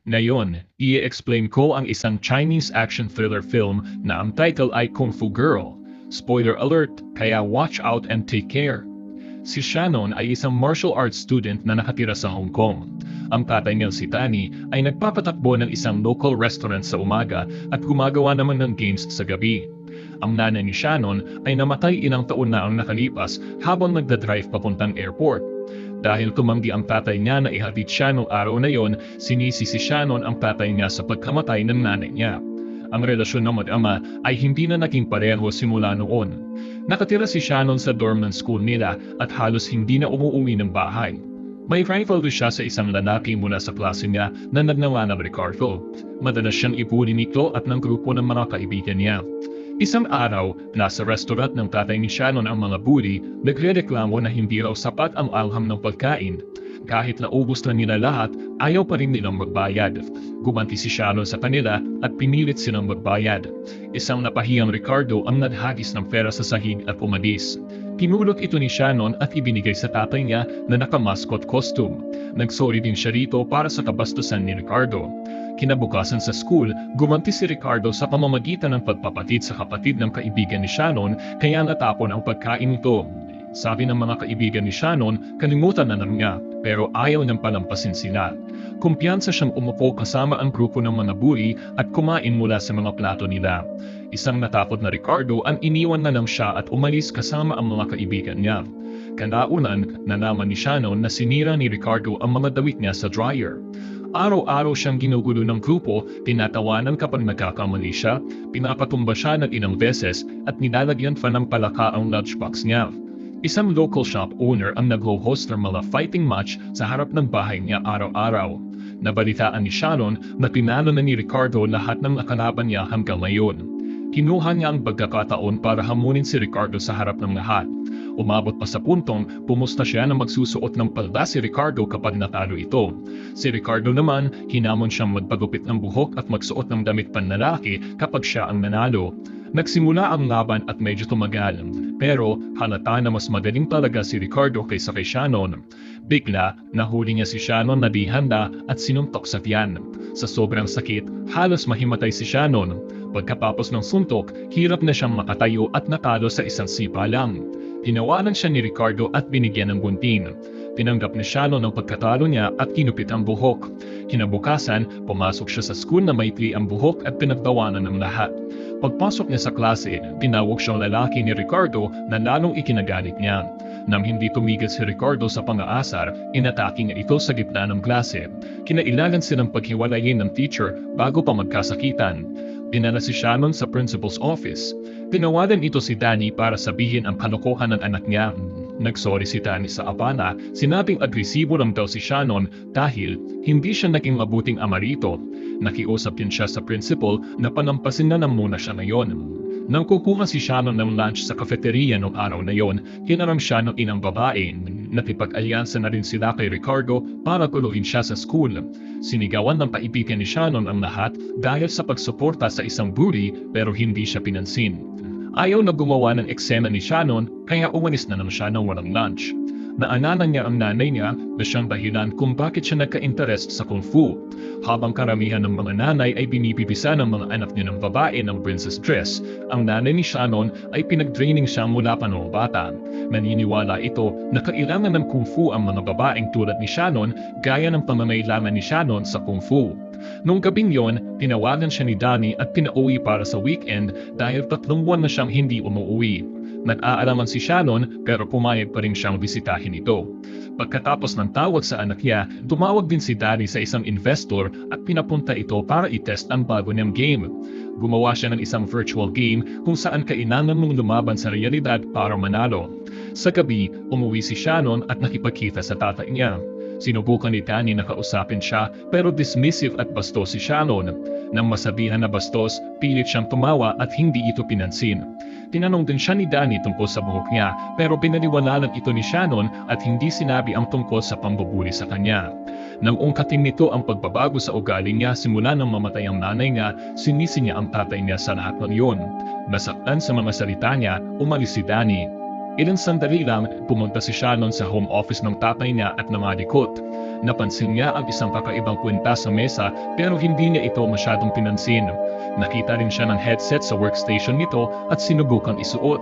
Ngayon, i-explain ko ang isang Chinese action thriller film na ang title ay Kung Fu Girl. Spoiler alert, kaya watch out and take care. Si Shannon ay isang martial arts student na nakatira sa Hong Kong. Ang tatay niya si Danny ay nagpapatakbo ng isang local restaurant sa umaga at gumagawa naman ng games sa gabi. Ang nanay ni Shannon ay namatay ilang taon na ang nakalipas habang nagdadrive papuntang airport. Dahil tumanggi ang tatay niya na ihatid siya noong araw na yon, sinisi si Shannon ang tatay niya sa pagkamatay ng nanay niya. Ang relasyon ng mag-ama ay hindi na naging pareho simula noon. Nakatira si Shannon sa dorm ng school nila at halos hindi na umuwi ng bahay. May rivalry siya sa isang lalaki mula sa klase niya na nagngangalang Ricardo. Madalas siyang ibuli nito at ng grupo ng mga kaibigan niya. Isang araw, nasa restaurant ng tatay ni Shannon ang mga bully, nagrereklamo na hindi raw sapat ang alham ng pagkain. Kahit naubos na nila lahat, ayaw pa rin nilang magbayad. Gumanti si Shannon sa kanila at pinilit silang magbayad. Isang napahiyang Ricardo ang naghagis ng pera sa sahig at umalis. Pinulot ito ni Shannon at ibinigay sa tatay niya na naka-mascot costume. Nagsorry din siya rito para sa kabastusan ni Ricardo. Kinabukasan sa school, gumanti si Ricardo sa pamamagitan ng pagpapatid sa kapatid ng kaibigan ni Shannon kaya natapon ang pagkain nito. Sabi ng mga kaibigan ni Shannon, kalimutan na lang niya pero ayaw niyang palampasin sila. Kumpiyansa siyang umupo kasama ang grupo ng mga bully at kumain mula sa mga plato nila. Isang natakot na Ricardo ang iniwan na lang siya at umalis kasama ang mga kaibigan niya. Kalaunan, nalaman ni Shannon na sinira ni Ricardo ang mga damit niya sa dryer. Araw-araw siyang ginugulo ng grupo, tinatawanan kapag nagkakamali siya, pinapatumba siya ng ilang beses at nilalagyan pa ng palaka ang lunchbox niya. Isang local shop owner ang nag-host ng mga fighting match sa harap ng bahay niya araw-araw. Nabalitaan ni Shannon na pinalo na ni Ricardo lahat ng nakalaban niya hanggang ngayon. Kinuha niya ang pagkakataon para hamunin si Ricardo sa harap ng lahat. Umabot pa sa puntong pumusta siya na magsusuot ng palda si Ricardo kapag natalo ito. Si Ricardo naman, hinamon siyang magpagupit ng buhok at magsuot ng damit panlalaki kapag siya ang nanalo. Nagsimula ang laban at medyo tumagal, pero halata na mas magaling talaga si Ricardo kaysa kay Shannon. Bigla, nahuli niya si Shannon na di handa at sinuntok sa tiyan. Sa sobrang sakit, halos mahimatay si Shannon. Pagkatapos ng suntok, hirap na siyang makatayo at natalo sa isang sipa lang. Tinawanan siya ni Ricardo at binigyan ng gunting. Tinanggap ni Shannon ang pagkatalo niya at kinupit ang buhok. Kinabukasan, pumasok siya sa school na maikli ang buhok at pinagtawanan ng lahat. Pagpasok niya sa klase, tinawag siyang lalaki ni Ricardo na lalong ikinagalit niya. Nang hindi tumigil si Ricardo sa pang-aasar, inatake niya ito sa gitna ng klase. Kinailangan silang paghiwalayin ng teacher bago pa magkasakitan. Dinala si Shannon sa principal's office. Tinawagan ito si Danny para sabihin ang kalokohan ng anak niya. Nagsorry si Danny sa apana, sinabing agresibo lang daw si Shannon dahil hindi siya naging mabuting ama rito. Nakiusap din siya sa principal na panampasin na muna siya ngayon. Nang kukuha si Shannon ng lunch sa cafeteria noong araw na yon, hinaram siya ng inang babae. Nakipag-alyansa na rin sila kay Ricardo para tuluin siya sa school. Sinigawan ng kaibigan ni Shannon ang lahat dahil sa pagsuporta sa isang bully pero hindi siya pinansin. Ayaw na gumawa ng eksena ni Shannon kaya umalis na lang siya ng walang lunch. Naalala niya ang nanay niya na siyang dahilan kung bakit siya nagka-interest sa Kung Fu. Habang karamihan ng mga nanay ay binibibisa ng mga anak niya ng babae ng princess dress, ang nanay ni Shannon ay pinag-training siya mula pa noong bata. Naniniwala ito na kailangan ng Kung Fu ang mga babaeng tulad ni Shannon gaya ng pamamailangan ni Shannon sa Kung Fu. Noong gabing yon, tinawagan siya ni Danny at pinauwi para sa weekend dahil 3 buwan na siyang hindi umuwi. Nag-aalaman si Shannon pero pumayag pa rin siyang bisitahin ito. Pagkatapos ng tawag sa anak niya, tumawag din si Danny sa isang investor at pinapunta ito para i-test ang bago niyang game. Gumawa siya ng isang virtual game kung saan kailangan mong lumaban sa realidad para manalo. Sa gabi, umuwi si Shannon at nakipagkita sa tatay niya. Sinubukan ni Danny na kausapin siya pero dismissive at bastos si Shannon. Nang masabihan na bastos, pilit siyang tumawa at hindi ito pinansin. Tinanong din siya ni Danny tungkol sa buhok niya pero pinaniwalanan ito ni Shannon at hindi sinabi ang tungkol sa pambubuli sa kanya. Nang ungkatin nito ang pagbabago sa ugali niya simula nang mamatay ang nanay niya, sinisi niya ang tatay niya sa lahat ng iyon. Nasaktan sa mga salita niya, umalis si Danny. Ilang sandali lang, pumunta si Shannon sa home office ng tatay niya at namalikot. Napansin niya ang isang kakaibang kwintas sa mesa pero hindi niya ito masyadong pinansin. Nakita rin siya ng headset sa workstation nito at sinubukang isuot.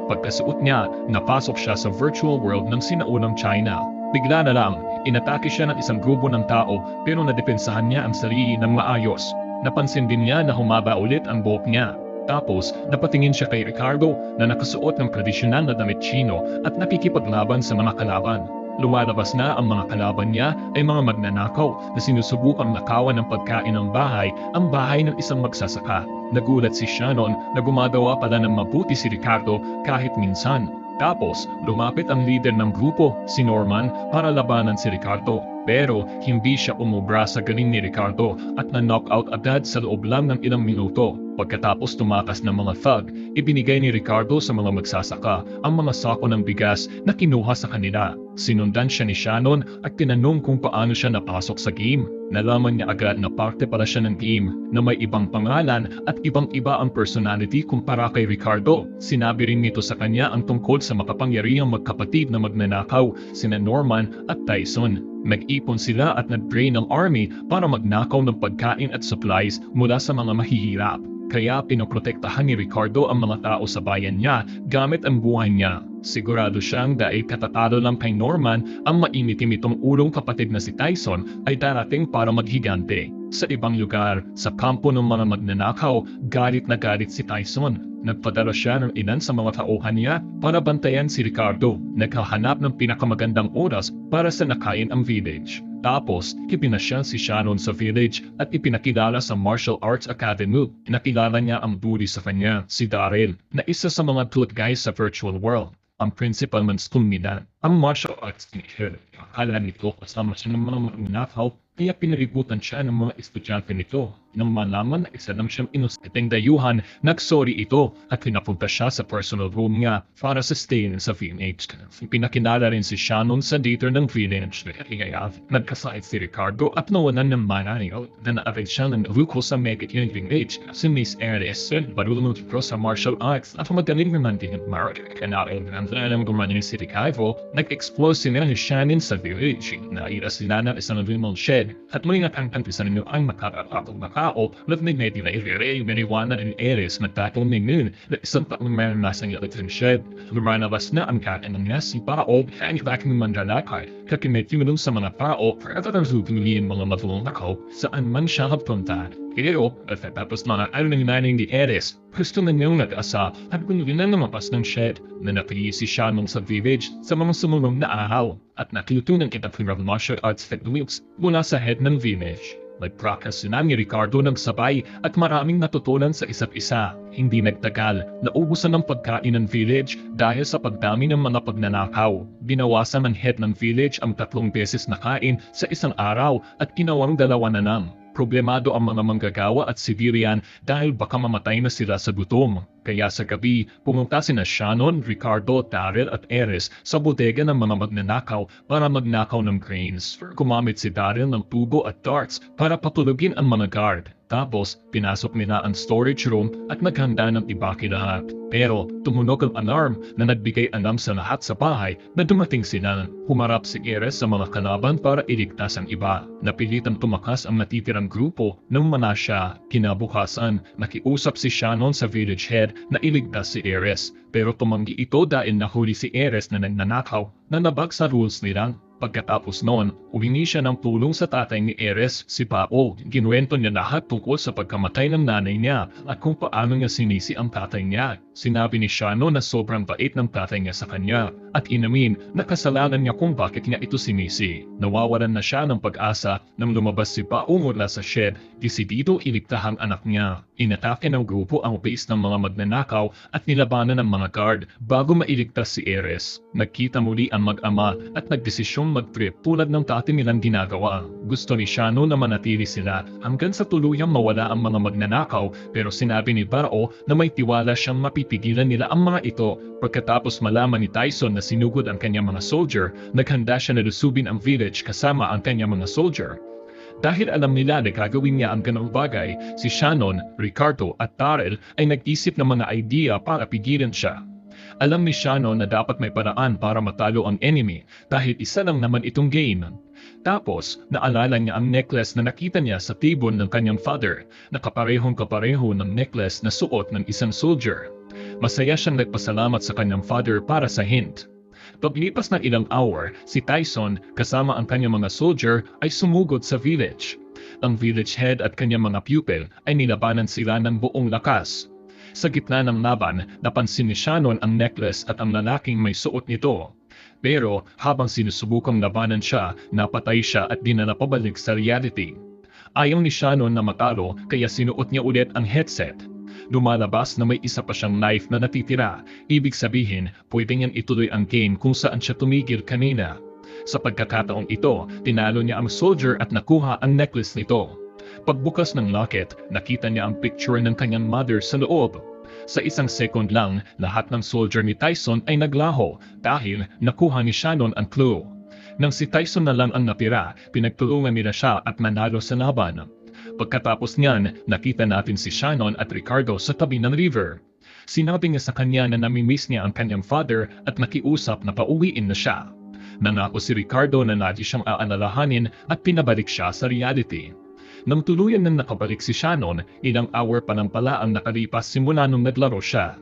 Pagkasuot niya, napasok siya sa virtual world ng sinaunang China. Bigla na lang, inatake siya ng isang grupo ng tao pero nadepensahan niya ang sarili ng maayos. Napansin din niya na humaba ulit ang buhok niya. Tapos, napatingin siya kay Ricardo na nakasuot ng tradisyonal na damit Chino at nakikipaglaban sa mga kalaban. Lumalabas na ang mga kalaban niya ay mga magnanakaw na sinusubukang nakawan ng pagkain ng bahay, ang bahay ng isang magsasaka. Nagulat si Shannon na gumagawa pala ng mabuti si Ricardo kahit minsan. Tapos, lumapit ang leader ng grupo, si Norman, para labanan si Ricardo. Pero, hindi siya umubra sa galing ni Ricardo at na-knockout agad sa loob lang ng ilang minuto. Pagkatapos tumakas ng mga thug, ibinigay ni Ricardo sa mga magsasaka ang mga sako ng bigas na kinuha sa kanila. Sinundan siya ni Shannon at tinanong kung paano siya napasok sa game. Nalaman niya agad na parte pala siya ng game na may ibang pangalan at ibang-iba ang personality kumpara kay Ricardo. Sinabi rin nito sa kanya ang tungkol sa makapangyarihang magkapatid na magnanakaw, sina Norman at Tyson. Nag-ipon sila at nag-train ng army para magnakaw ng pagkain at supplies mula sa mga mahihirap. Kaya pinoprotektahan ni Ricardo ang mga tao sa bayan niya gamit ang buhay niya. Sigurado siyang dahil katatalo lang kay Norman, ang mainitim itong ulong kapatid na si Tyson ay darating para maghigante. Sa ibang lugar, sa kampo ng mga magnanakaw, galit na galit si Tyson. Nagpadala siya ng ilan sa mga tauhan niya para bantayan si Ricardo. Naghahanap ng pinakamagandang oras para sa nakain ang village. Tapos, ipinasya si Shannon sa village at ipinakilala sa Martial Arts Academy. Nakilala niya ang bully sa kanya, si Daryl, na isa sa mga tour guys sa virtual world. Ang principal man school nila, ang martial arts ni Hill. Akala nito kasama siya ng mga magnakaw, kaya pinaributan siya ng mga estudyante nito. Nang malaman na isa lang siyang inusiting dayuhan, nagsorry ito at pinapunta siya sa personal room niya para sa stay sa village. Pinakilala rin si Shannon sa leader ng village. Kaya nagkasakit si Ricardo at nawalan ng mananayaw na na-arrange siya ng ruko sa Megit yung village. Si Miss Aries, marunong ko sa martial arts at magaling naman din ang marriage. Kanarin ang alam gumanin si Ricardo, nag-explore sila ni Shannon sa village. Naira sila ng isang remote shed at muli natangkantisa ninyo ang makakapag tao, nagnig na itinairirey, meriwana rin Aries na tatong ninyo na isang taong mayroon nasang electric shed. Lumalabas na ang kakanan niya si Pao, ang ibaking mandalakay, kakinetulong sa mga tao, at ang sutuloyin mga matulong ako saan man siya hapunta. Kaya at tapos mga naning ni Aries, gusto na niyong nag-asa at pinuwi na lumapas ng shed na napiyi si Shannon sa village sa mga sumunong na araw at natutunan kita ng martial arts techniques mula sa head ng village. Nag-practice sila ni Ricardo ng sabay at maraming natutunan sa isa't isa. Hindi nagtagal, naubusan ng pagkain ng village dahil sa pagdami ng mga pagnanakaw. Binawasan ng head ng village ang 3 beses na kain sa isang araw at ginawang 2 na lang. Problemado ang mga manggagawa at civilian dahil baka mamatay na sila sa gutom. Kaya sa gabi, pumunta sina Shannon, Ricardo, Daryl at Aries sa bodega ng mga magnanakaw para magnakaw ng grains. Gumamit si Daryl ng tubo at darts para patulugin ang mga guard. Tapos, pinasok nila ang storage room at naghanda ng ibaki lahat. Pero, tumunog ang alarm na nagbigay alam sa lahat sa bahay na dumating sila. Humarap si Aries sa mga kalaban para iligtas ang iba. Napilitang tumakas ang natitirang grupo nang mana siya. Kinabukasan, nakiusap si Shannon sa village head na iligtas si Aries. Pero tumanggi ito dahil nahuli si Aries na nagnanakaw na nabag sa rules nila. Pagkatapos noon, humingi siya ng tulong sa tatay ni Aries, si Pao. Ginuwento niya lahat tungkol sa pagkamatay ng nanay niya at kung paano niya sinisi ang tatay niya. Sinabi ni Shannon na sobrang bait ng tatay niya sa kanya at inamin na kasalanan niya kung bakit niya ito sinisi. Nawawalan na siya ng pag-asa nang lumabas si Pao mula sa shed, desidido iligtahan anak niya. Inatake ng grupo ang base ng mga magnanakaw at nilabanan ng mga guard bago mailigtas si Aries. Nagkita muli ang mag-ama at nagdesisyong mag-trip tulad ng dati nilang ginagawa. Gusto ni Shannon na manatili sila hanggang sa tuluyang mawala ang mga magnanakaw pero sinabi ni Pao na may tiwala siyang mapipigilan nila ang mga ito. Pagkatapos malaman ni Tyson na sinugod ang kanyang mga soldier, naghanda siya na lusubin ang village kasama ang kanyang mga soldier. Dahil alam nila na gagawin niya ang ganong bagay, si Shannon, Ricardo at Daryl ay nag-isip ng mga idea para pigilan siya. Alam ni Shannon na dapat may paraan para matalo ang enemy dahil isa lang naman itong game. Tapos, naalala niya ang necklace na nakita niya sa tibon ng kanyang father na kaparehong-kapareho ng necklace na suot ng isang soldier. Masaya siyang nagpasalamat sa kanyang father para sa hint. Paglipas ng ilang hour, si Tyson kasama ang kanyang mga soldier ay sumugod sa village. Ang village head at kanyang mga pupil ay nilabanan sila ng buong lakas. Sa gitna ng laban, napansin ni Shannon ang necklace at ang lalaking may suot nito. Pero habang sinusubukang labanan siya, napatay siya at dinala pabalik sa reality. Ayaw ni Shannon na matalo kaya sinuot niya ulit ang headset. Lumalabas na may isa pa siyang knife na natitira. Ibig sabihin, pwede niyang ituloy ang game kung saan siya tumigil kanina. Sa pagkakataong ito, tinalo niya ang soldier at nakuha ang necklace nito. Pagbukas ng locket, nakita niya ang picture ng kanyang mother sa loob. Sa isang second lang, lahat ng soldier ni Tyson ay naglaho dahil nakuha ni Shannon ang clue. Nang si Tyson na lang ang natira, pinagtulungan nila siya at nanalo sa laban. Pagkatapos niyan, nakita natin si Shannon at Ricardo sa tabi ng river. Sinabi niya sa kanya na namimiss niya ang kanyang father at nakiusap na pauwiin na siya. Nangako si Ricardo na lagi siyang aanalahanin at pinabalik siya sa reality. Nang tuluyan nang nakabalik si Shannon, ilang hour pa lang pala ang nakalipas simula nung naglaro siya.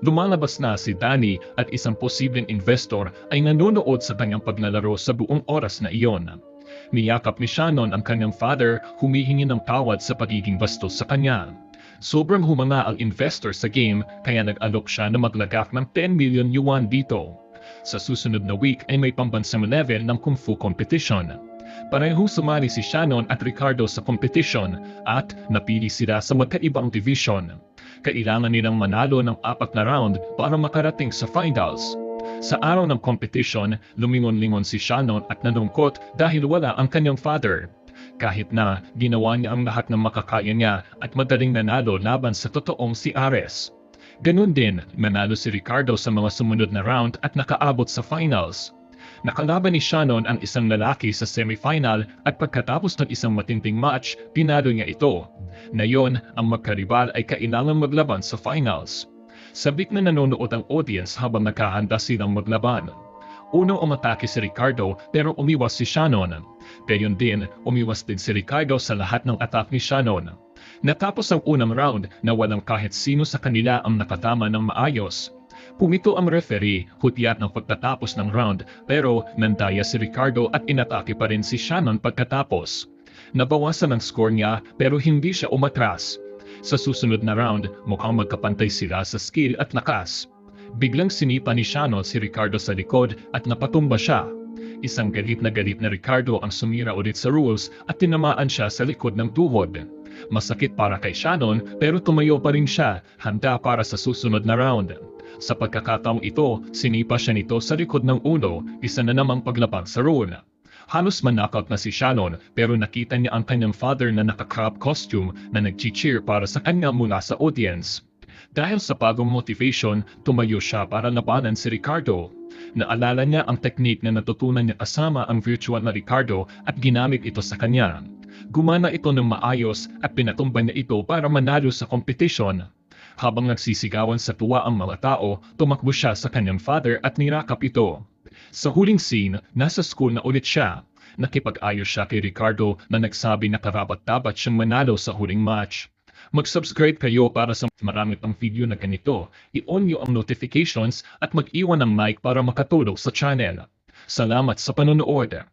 Lumalabas na si Danny at isang posibleng investor ay nanonood sa kanyang paglalaro sa buong oras na iyon. Niyakap ni Shannon ang kanyang father, humihingi ng tawad sa pagiging bastos sa kanya. Sobrang humanga ang investor sa game kaya nag-alok siya na maglagak ng 10 million yuan dito. Sa susunod na week ay may pambansang level ng Kung Fu competition. Pareho sumali si Shannon at Ricardo sa competition at napili sila sa magkaibang division. Kailangan nilang manalo ng 4 na round para makarating sa finals. Sa araw ng competition, lumingon-lingon si Shannon at nalungkot dahil wala ang kanyang father. Kahit na ginawa niya ang lahat ng makakaya niya at madaling nanalo laban sa totoong si Ares. Ganun din, nanalo si Ricardo sa mga sumunod na round at nakaabot sa finals. Nakalaban ni Shannon ang isang lalaki sa semifinal at pagkatapos ng isang matinding match, pinalo niya ito. Ngayon, ang magkaribal ay kailangan maglaban sa finals. Sabik na nanonood ang audience habang nakahanda silang maglaban. Unang umatake si Ricardo pero umiwas si Shannon. Gayon din, umiwas din si Ricardo sa lahat ng attack ni Shannon. Natapos ang unang round na walang kahit sino sa kanila ang nakatama ng maayos. Pumito ang referee, hutyat ng pagtatapos ng round pero nandaya si Ricardo at inatake pa rin si Shannon pagkatapos. Nabawasan ang score niya pero hindi siya umatras. Sa susunod na round, mukhang magkapantay sila sa skill at lakas. Biglang sinipa ni Shannon si Ricardo sa likod at napatumba siya. Isang galit na Ricardo ang sumira ulit sa rules at tinamaan siya sa likod ng tuhod. Masakit para kay Shannon pero tumayo pa rin siya, handa para sa susunod na round. Sa pagkakataong ito, sinipa siya nito sa likod ng ulo, isa na namang paglabag sa rule. Halos manakot na si Shannon pero nakita niya ang kanyang father na naka-crop costume na nag-cheer para sa kanya mula sa audience. Dahil sa bagong motivation, tumayo siya para labanan si Ricardo. Naalala niya ang technique na natutunan niya kasama ang virtual na Ricardo at ginamit ito sa kanya. Gumana ito ng maayos at pinatumba niya ito para manalo sa competition. Habang nagsisigawan sa tuwa ang mga tao, tumakbo siya sa kanyang father at nirakap ito. Sa huling scene, nasa school na ulit siya. Nakipag-ayos siya kay Ricardo na nagsabi na karapat-dapat siyang manalo sa huling match. Mag-subscribe kayo para sa marami pang video na ganito. I-on niyo ang notifications at mag-iwan ng like para makatulong sa channel. Salamat sa panonood.